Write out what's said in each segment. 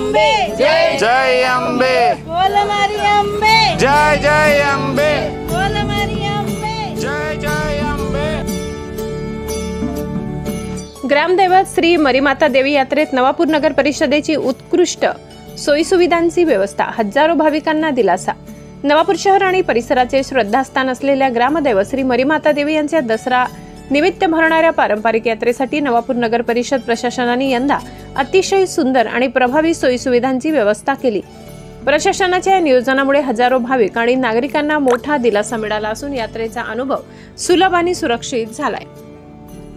अंबे, जय अंबे, बोल हमारी अंबे, जय जय अंबे, बोल हमारी अंबे, जय जय अंबे। ग्रामदैवत श्री मरीमाता देवी यात्रेत नवापूर नगर परिषदेची उत्कृष्ट सोयीसुविधांची व्यवस्था, हजारो भाविकांना दिलासा। नवापूर शहर आणि परिसराचे श्रद्धास्थान असलेल्या ग्रामदैवत श्री मरीमाता देवी यांच्या दसरा निमित्त भरणाऱ्या पारंपरिक यात्रेसाठी नवापूर नगर परिषद प्रशासनाने यंदा अतिशय सुंदर आणि प्रभावी सोयीसुविधांची व्यवस्था केली। प्रशासनाच्या या नियोजनामुळे हजारो भाविक आणि नागरिकांना मोठा दिलासा मिळाला असून यात्रेचा अनुभव सुलभ आणि सुरक्षित झालाय।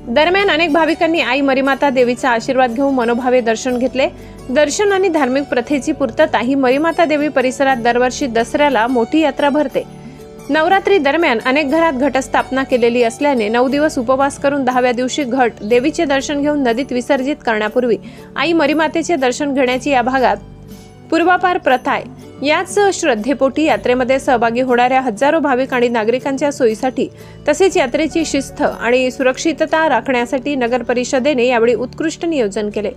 दरम्यान अनेक भाविकांनी आई मरीमाता देवीचा आशीर्वाद घेऊन मनोभावे दर्शन घेतले। दर्शन आणि धार्मिक प्रथेची पूर्तता ही मरीमाता देवी परिसरात दरवर्षी दसऱ्याला मोठी यात्रा भरते। नवरात्री दरम्यान अनेक घरात घटस्थापना केलेली असल्याने 9 दिवस उपवास करून 10व्या दिवशी घट देवीचे दर्शन घेऊन नदीत विसर्जित करण्यापूर्वी आई मरीमातेचे दर्शन घेण्याची या भागात पूर्वापार प्रथा आहे। याच श्रद्धेपोटी यात्रेमध्ये सहभागी होणाऱ्या हजारो भाविक आणि नागरिकांच्या सोयीसाठी तसेच यात्रेची शिस्त आणि सुरक्षितता राखण्यासाठी नगर परिषदेने यावेळी उत्कृष्ट नियोजन केले।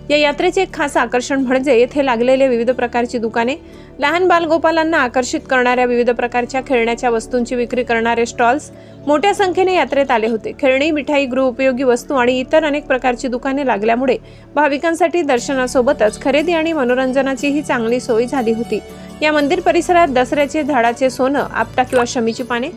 या यात्रेचे एक खास आकर्षण म्हणजे येथे लागलेले विविध प्रकारची दुकाने, लहान बालगोपालांना आकर्षित करणाऱ्या विविध प्रकारच्या खेळण्याच्या वस्तूंची विक्री करणारे स्टॉल्स मोठ्या संख्येने यात्रेत आले होते। खेळणी, मिठाई, गृहोपयोगी वस्तू आणि इतर अनेक प्रकारची दुकाने लागल्यामुळे भाविकांसाठी दर्शनासोबतच खरेदी आणि मनोरंजनाचीही चांगली सोय झाली होती। या मंदिर परिसरात दसऱ्याचे झाडाचे सोनं, आपटा किंवा शमीची पाने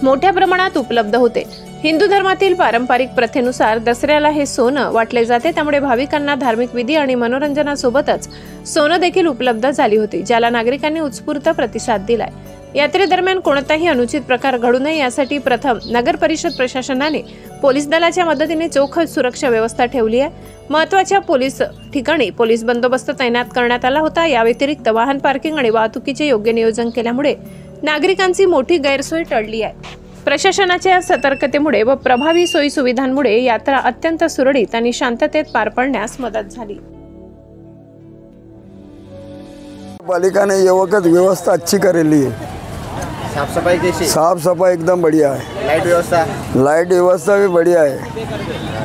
मोठ्या प्रमाणात उपलब्ध होते। हिंदू धर्मातील पारंपरिक प्रथेनुसार दसऱ्याला हे सोनं वाटले जाते, त्यामुळे भाविकांना धार्मिक विधी आणि मनोरंजनासोबतच सोनं देखील उपलब्ध झाली होती, ज्याला नागरिकांनी उत्स्फूर्त प्रतिसाद दिलाय। यात्रेदरम्यान कोणताही अनुचित प्रकार घडू नये यासाठी प्रथम नगर परिषद प्रशासनाने पोलीस दलाच्या मदतीने चोख सुरक्षा व्यवस्था ठेवली आहे। महत्त्वाच्या पोलीस ठिकाणी पोलीस बंदोबस्त तैनात करण्यात आला होता। या व्यतिरिक्त वाहन पार्किंग आणि वाहतुकीचे योग्य नियोजन केल्यामुळे नागरिकांची मोठी गैरसोय टळली आहे। प्रशासनाच्या सतर्कतेमुळे व प्रभावी सोयी सुविधांमुळे यात्रा अत्यंत सुरळीत आणि शांततेत पार पडण्यास मदत झाली। पालिका ने ये वक्त व्यवस्था अच्छी करेली है। साफ सफाई कैसी? साफ सफाई एकदम बढ़िया है। लाइट व्यवस्था? लाइट व्यवस्था भी बढ़िया है।